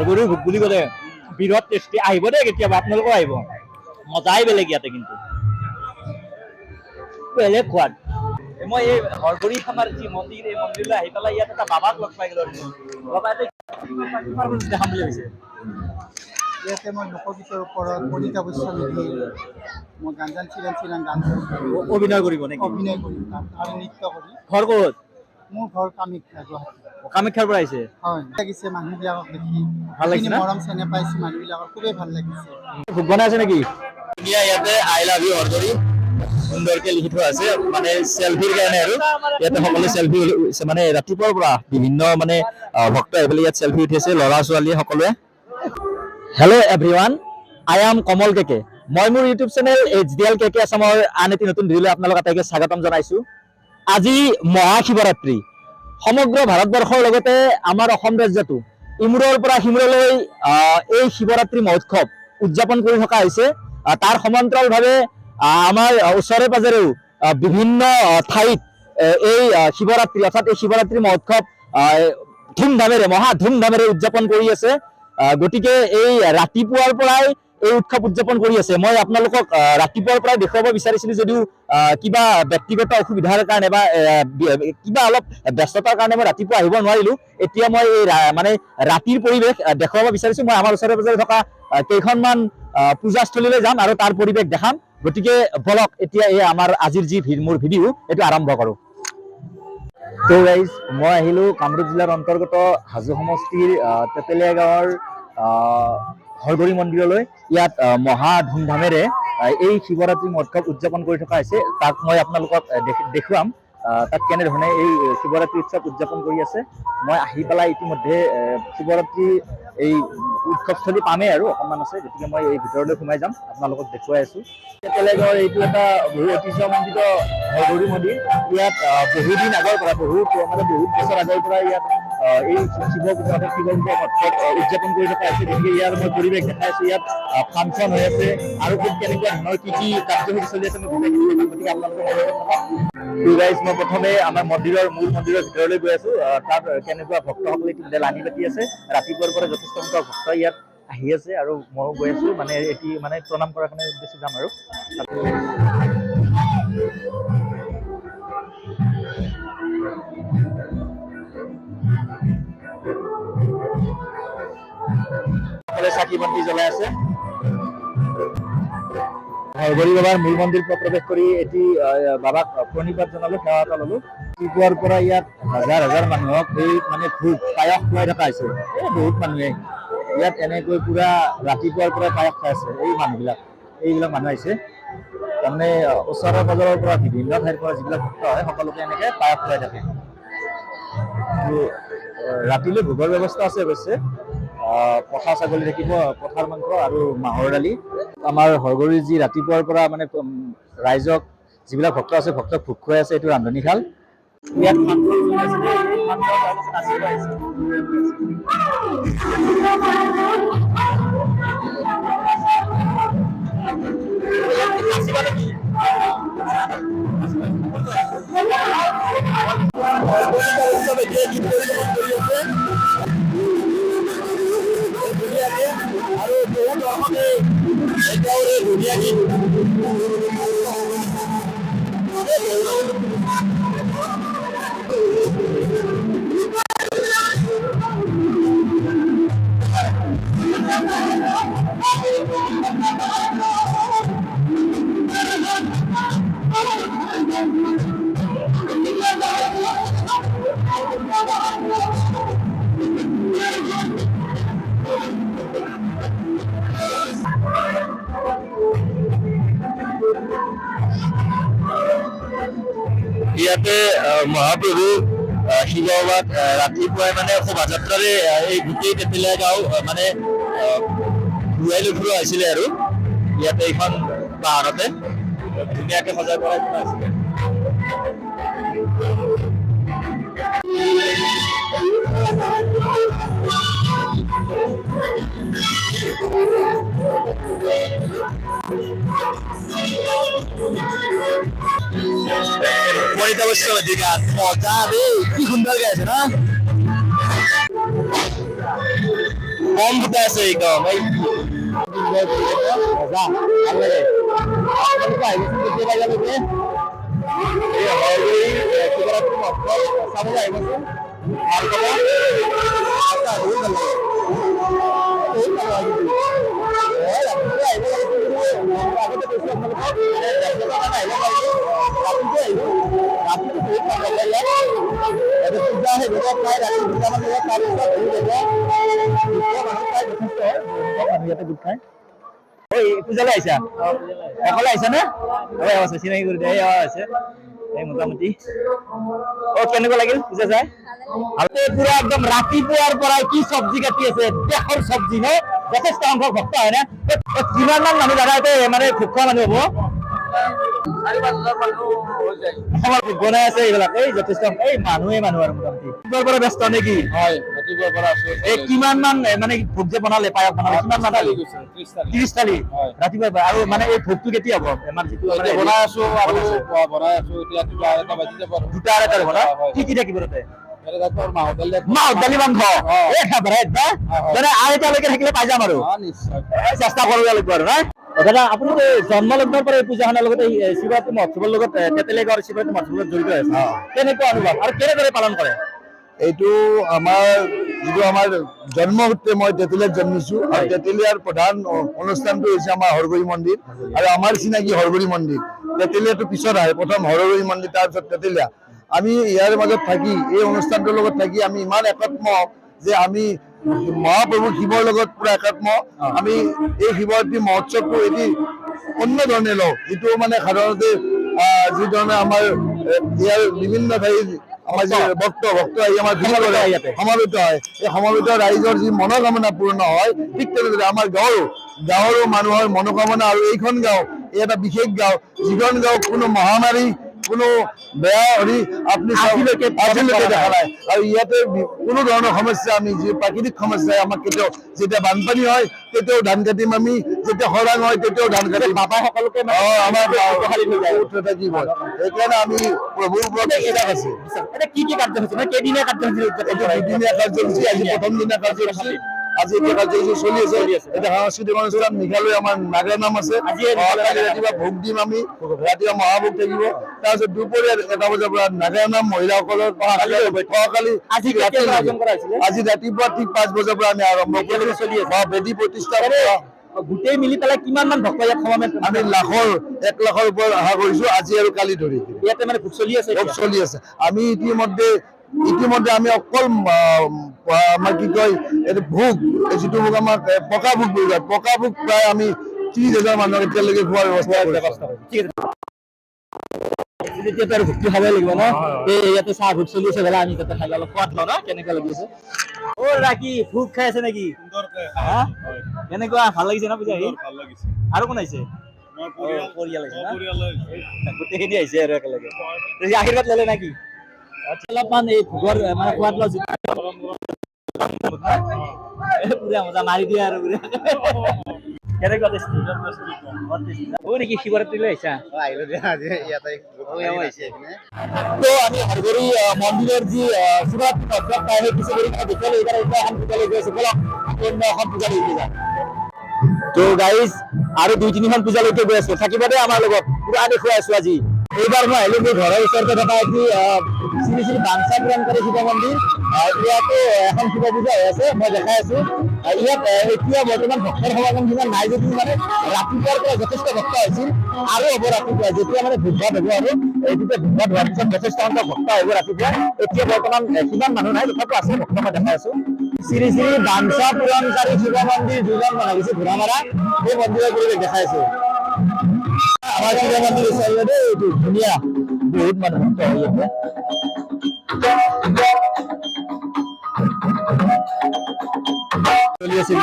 গৰুৰ ভোগ বুলি ক'লে বিৰাট টেষ্টি। আহিব দেই কেতিয়াবা, আপোনালোকেও আহিব, মজাই বেলেগ ইয়াতে। কিন্তু বেলেগ সোৱাদ। মই এই হৰগুৰি থানাৰ যি মন্দিৰ, এই মন্দিৰলৈ আহি পেলাই ইয়াত এটা বাবাক লগ পাই গ'লো। বাবা দেখাম বুলি ভাবিছে। ইয়াতে মই লোকগীতৰ ওপৰত কলিতা গোস্বামী মই গান অভিনয় কৰিব নেকি? অভিনয় কৰিম তাত আৰু নৃত্য কৰিম। ঘৰ ক'ত? মোৰ ঘৰ কামাখ্যা, গুৱাহাটী। কামাখ্যাৰ পৰা আহিছে? হয়, লাগিছে মানুহবিলাকক দেখি, ভাল লাগিছে। মৰম চেনেহ পাইছো মানুহবিলাকৰ, খুবেই ভাল লাগিছে। ভোগ বনাই আছে নেকি? ইয়াতে আই লাভ ইউ হৰগুৰি সুন্দৰকে লিখি থোৱা আছে, মানে চেলফিৰ কাৰণে। আৰু ইয়াতে সকলো চেলফি, মানে ৰাতিপুৱাৰ পৰা বিভিন্ন মানে ভক্ত আহি পেলাই ইয়াত চেলফি উঠিছে, ল'ৰা ছোৱালীয়ে সকলোৱে। Hello' everyone, I am Kamal KK. মই মোৰ ইউটিউব চেনেল HDL KK আছামৰ আন এটি নতুন ভিডিঅ'লৈ আপোনালোক আটাইকে স্বাগতম জনাইছো। আজি মহাশিৱৰাত্ৰি। সমগ্ৰ ভাৰতবৰ্ষৰ লগতে আমাৰ অসম ৰাজ্যতো ইমূৰৰ পৰা সিমূৰলৈ এই শিৱৰাত্ৰি মহোৎসৱ উদযাপন কৰি থকা হৈছে। তাৰ সমান্তৰালভাৱে আমাৰ ওচৰে পাজৰেও বিভিন্ন ঠাইত এই শিৱৰাত্ৰি অৰ্থাৎ এই শিৱৰাত্ৰি মহোৎসৱ ধুমধামেৰে, মহা ধুমধামেৰে উদযাপন কৰি আছে। গতিকে এই ৰাতিপুৱাৰ পৰাই এই উৎসৱ উদযাপন কৰি আছে। মই আপোনালোকক ৰাতিপুৱাৰ পৰাই দেখুৱাব বিচাৰিছিলো, যদিও কিবা ব্যক্তিগত অসুবিধাৰ কাৰণে বা কিবা অলপ ব্যস্ততাৰ কাৰণে মই ৰাতিপুৱা আহিব নোৱাৰিলো। এতিয়া মই এই মানে ৰাতিৰ পৰিৱেশ দেখুৱাব বিচাৰিছো। মই আমাৰ ওচৰে পাজৰে থকা কেইখনমান পূজাস্থলীলৈ যাম আৰু তাৰ পৰিৱেশ দেখাম। গতিকে বলক এতিয়া এই আমাৰ আজিৰ যি মোৰ ভিডিঅ' এইটো আৰম্ভ কৰোঁ। তো গাইজ, মই আহিলোঁ কামৰূপ জিলাৰ অন্তৰ্গত হাজো সমষ্টিৰ তেতেলীয়া গাঁৱৰ হৰগুৰি মন্দিৰলৈ। ইয়াত মহা ধুমধামেৰে এই শিৱৰাত্ৰি মহোৎসৱ উদযাপন কৰি থকা হৈছে। তাক মই আপোনালোকক দেখুৱাম তাত কেনেধৰণে এই শিৱৰাত্ৰি উৎসৱ উদযাপন কৰি আছে। মই আহি পেলাই ইতিমধ্যে শিৱৰাত্ৰি এই উৎসৱস্থলী পামেই আৰু অকণমান আছে। গতিকে মই এই ভিতৰলৈ সোমাই যাম, আপোনালোকক দেখুৱাই আছোঁ। তেতেলীয়া গাঁৱৰ এইটো এটা বহু ঐতিহ্যমণ্ডিত হৰগুৰি মন্দিৰ। ইয়াত বহুদিন আগৰ পৰা, বহুত বছৰ আগৰ পৰা ইয়াত এই শিৱ পূজা মহোৎসৱ উদযাপন কৰি থকা হৈছে। গতিকে ইয়াৰ মই পৰিৱেশ দেখাই আছোঁ। ইয়াত ফাংচন হৈ আছে আৰু খুব কেনেকুৱা ধৰণৰ কি কি কাৰ্যসূচী চলি আছে মই গতিকে আপোনালোকে মই প্ৰথমে আমাৰ মূল মন্দিৰৰ ভিতৰলৈ গৈ আছোঁ। তাত কেনেকুৱা ভক্তসকলে ইতিমধ্যে লানি পাতি আছে। ৰাতিপুৱাৰ পৰা যথেষ্ট সংখ্যক ভক্ত ইয়াত আহি আছে আৰু ময়ো গৈ আছোঁ। মানে এটি মানে প্ৰণাম কৰাৰ কাৰণে উদ্দেশ্যে যাম আৰু চাকি বন্তি জ্বলাই আছে। হৰগুৰি বাবাৰ মূল মন্দিৰ প্ৰৱেশ কৰি এটি বাবাক প্ৰণিপাত জনালো, সেৱা এটা ললো। ৰাতিপুৱাৰ পৰা ইয়াত হাজাৰ হাজাৰ মানুহক এই মানে ভোগ পায়স খুৱাই থকা হৈছে। বহুত মানুহে ইয়াত এনেকৈ পুৰা ৰাতিপুৱাৰ পৰা পায়স খাই আছে। এইবিলাক মানুহ আহিছে, তাৰমানে ওচৰৰ পাজৰৰ পৰা বিভিন্ন ঠাইৰ পৰা যিবিলাক ভক্ত হয় সকলোকে এনেকে পায়স খুৱাই থাকে। ৰাতিলৈ ভোগৰ ব্যৱস্থা আছে অৱশ্যে। পঠা ছাগলী থাকিব, পঠাৰ মাংস আৰু মাহৰ দালি। আমাৰ হৰগুৰিৰ যি ৰাতিপুৱাৰ পৰা মানে ৰাইজক যিবিলাক ভক্ত আছে ভক্তক ভোগ খুৱাই আছে, এইটো ৰান্ধনীশাল। ইয়াত আৰু বহু দৰ্শকে একেবাৰে ধুনীয়া গীত ইয়াতে মহাপ্ৰভু শিৱ বাবাক ৰাতিপুৱাই মানে শোভাযাত্ৰাৰে এই গোটেই তেতেলীয়া গাঁও মানে ঘূৰাই লৈ ফুৰোৱা হৈছিলে আৰু ইয়াতে এইখন বাহনতে ধুনীয়াকে সজাই পৰাই থকা হৈছিলে। কলিতা গোস্বামী গান মজা রে, কি সুন্দর গাইছে না। বম ফুটাই আছে একদম এই মজা ভাল লাগে আপোনালোকে আহিবচোন কেতিয়াবা ইয়ালৈকে এই হৰগুৰি শিৱৰাত্ৰি মহোৎসৱ চাবলৈ আহিবচোন ভাল পাব বহুত ভাল লাগে বহুত ভাল লাগে ৰাতিপুৱা আহিব লাগিছিল আগতে কৈছোঁ আপোনালোকক আহিব লাগিব ৰাতিপুৱা আহিব ৰাতিটো বহুত ভাল লাগে ইয়াত এটা পূজা আহিব প্ৰায় ৰাতি 2টামান বজাত তাৰপিছত আহি যাব মানুহ প্ৰায় যথেষ্ট হয় মানুহ ইয়াতে গোট খায় ঐ পূজালৈ আহিছা অকলে আহিছা নে আছে চিনাকি কৰি দিয়া আছে এই মোটামুটি কেনেকুৱা লাগিল পূজা চাই পুৰা একদম ৰাতিপুৱাৰ পৰাই কি চব্জি কাটি আছে দেশৰ চব্জি ন যথেষ্ট সংখ্যক ভক্ত হয় না কিমান মান মানুহ দাদা ইয়াতে মানে ভোগ খোৱা মানুহ হ'ব 4-5 বনাই আছে এইবিলাক এই যথেষ্ট এই মানুহে মানুহ আৰু মোটামুটি ৰাতিপুৱাৰ পৰা ব্যস্ত নেকি হয় ৰাতিপুৱাৰ পৰা আছো এই কিমান মান মানে ভোগ যে বনালে পায়স বনালে কিমান মান 30 থালি ৰাতিপুৱাৰ পৰা আৰু মানে এই ভোগটো কেতিয়া হ'ব আমাৰ যিটো বনাই আছো আৰু বনাই আছো এতিয়া 2টা বাজি যাব 2টা আঢ়ৈটাৰ পৰা কি কি থাকিব তাতে মাহত দালি মাংস এই খাবাৰ মানে আঢ়ৈটালৈকে থাকিলে পাই যাম আৰু চেষ্টা কৰিব লাগিব আৰু নাই দাদা আপুনি জন্মলগ্নৰ পৰা এই পূজাখনৰ লগতে শিৱৰাত্ৰি মহোৎসৱৰ লগত তেতেলীগড় শিৱৰাত্ৰি মহোৎসৱৰ লগত জড়িত আছে কেনেকুৱা অনুভৱ আৰু কেনেদৰে পালন কৰে এইটো আমাৰ যিটো আমাৰ জন্মসূত্ৰে মই তেতেলীয়াত জন্মিছো আৰু তেতেলীয়াৰ প্ৰধান অনুষ্ঠানটো হৈছে আমাৰ হৰগুৰি মন্দিৰ আৰু আমাৰ চিনাকি হৰগুৰি মন্দিৰ তেতেলীয়াটো পিছত আহে প্ৰথম হৰগুৰি মন্দিৰ তাৰপিছত তেতেলীয়া আমি ইয়াৰ মাজত থাকি এই অনুষ্ঠানটোৰ লগত থাকি আমি ইমান একাত্ম যে আমি মহাপ্ৰভু শিৱৰ লগত পুৰা একাত্ম আমি এই শিৱৰাত্ৰি মহোৎসৱটো এটি অন্য ধৰণে লওঁ যিটো মানে সাধাৰণতে যি ধৰণে আমাৰ ইয়াৰ বিভিন্ন ঠাইৰ আমাৰ যে ভক্ত আহি আমাৰ সমাবেত হয় এই সমাবেত ৰাইজৰ যি মনোকামনা পূৰ্ণ হয় ঠিক তেনেদৰে আমাৰ গাঁৱৰো মানুহৰ মনোকামনা আৰু এইখন গাঁও এই এটা বিশেষ গাঁও যিখন গাঁও কোনো মহামাৰী কোনো বেয়া হেৰি আপুনি আজিলৈকে দেখা নাই আৰু ইয়াতে কোনো ধৰণৰ সমস্যা আমি যি প্ৰাকৃতিক সমস্যাই আমাক কেতিয়াও যেতিয়া বানপানী হয় তেতিয়াও ধান কাটিম আমি যেতিয়া খৰাং হয় তেতিয়াও ধান কাটিম বাবা সকলোকে আমাৰ থাকিব সেইকাৰণে আমি প্ৰভুৰ ওপৰত বিশ্বাস আছে কি কি কাৰ্যসূচী কেইদিনীয়া কাৰ্যসূচী দুদিনীয়া কাৰ্যসূচী আজি প্ৰথম দিনীয়া কাৰ্যসূচী আজি এতিয়া কাৰ্যসূচী চলি আছে এতিয়া সাংস্কৃতিক অনুষ্ঠান নিশালৈ আমাৰ নাগৰা নাম আছে ৰাতিপুৱা ভোগ দিম আমি ৰাতিপুৱা মহাভোগ থাকিব তাৰপিছত দুপৰীয়া 1টা বজাৰ পৰা নাগৰা নাম মহিলাসকলৰ আজি ৰাতিপুৱা ঠিক 5 বজাৰ পৰা আমি আৰম্ভ কৰি চলি আছে বেদী প্ৰতিষ্ঠা গোটেই মিলি পেলাই কিমান মান ভক্ত ইয়াত সমাবেশ আমি 1 লাখৰ ওপৰত আশা কৰিছো আজি আৰু কালি ধৰি ইয়াতে মানে ভোগ চলি আছে আমি ইতিমধ্যে আমি অকল আমাৰ কি কয় এইটো ভোগ যিটো ভোগ আমাৰ পকা ভোগ বুলি কয় পকা ভোগ প্ৰায় আমি 30,000 মানুহক এতিয়ালৈকে খোৱাৰ ব্যৱস্থা কৰিছো তেতিয়াতো আৰু ভক্তি খাবই লাগিব ন ইয়াতে চাহ ভোগ চলি আছে আমি তাতে খাই অলপ সোৱাদ লওঁ ন কেনেকুৱা লাগি আছে ৰাকি ভোগ খাই আছে নেকি কেনেকুৱা ভাল লাগিছে ন পূজা আৰু কোন আহিছে পৰিয়াল আহিছে গোটেইখিনি আহিছে আৰু একেলগে আশীৰ্বাদ ললে নেকি অলপমান এই ভোগৰ মানে সোৱাদ লওঁ পুৰা মজা মাৰি দিয়ে আৰু কেনেকুৱা নেকি শিৱৰাত্ৰিলৈ আহিছা আমি হৰগুৰি মন্দিৰৰ যি শিৱৰাত্ৰি মহোৎসৱ সেই কিছু দেখিলে এইবাৰ এখন পূজালৈ গৈ আছো বলক অন্য এখন পূজা দেখি যাম তো গাইজ আৰু 2-3খন পূজালৈকে গৈ আছো থাকিব দে আমাৰ লগত পুৰা দেখুৱাই আছো আজি এইবাৰ মই আহিলো মোৰ ঘৰৰ ওচৰতে থকা এটি শ্ৰী শ্ৰী বাঞ্ছা পূৰণকাৰী শিৱ মন্দিৰ ইয়াতো এখন শিৱ পূজা হৈ আছে মই দেখাই আছো ইয়াত এতিয়া বৰ্তমান ভক্তৰ সমাগম সিমান নাই যদিও মানে ৰাতিপুৱাৰ পৰা যথেষ্ট ভক্ত হৈছিল আৰু হ'ব ৰাতিপুৱা যেতিয়া মানে ভোগ-ভাত হ'ব আৰু তেতিয়া ভোগ-ভাত হোৱাৰ পিছত যথেষ্ট সংখ্যক ভক্ত আহিব ৰাতিপুৱা এতিয়া বৰ্তমান সিমান মানুহ নাই তথাপিও আছে ভক্ত মই দেখাই আছো শ্ৰী শ্ৰী বাঞ্ছা পূৰণকাৰী শিৱ মন্দিৰ দুজন লাগিছে ঘোঁৰামাৰা এই মন্দিৰৰ পৰিৱেশ দেখাই আছো আমাৰ শিৱ মন্দিৰ ওচৰতে এইটো ধুনীয়া বহুত মানুহ ভক্ত হৈ আছে চলি আছিল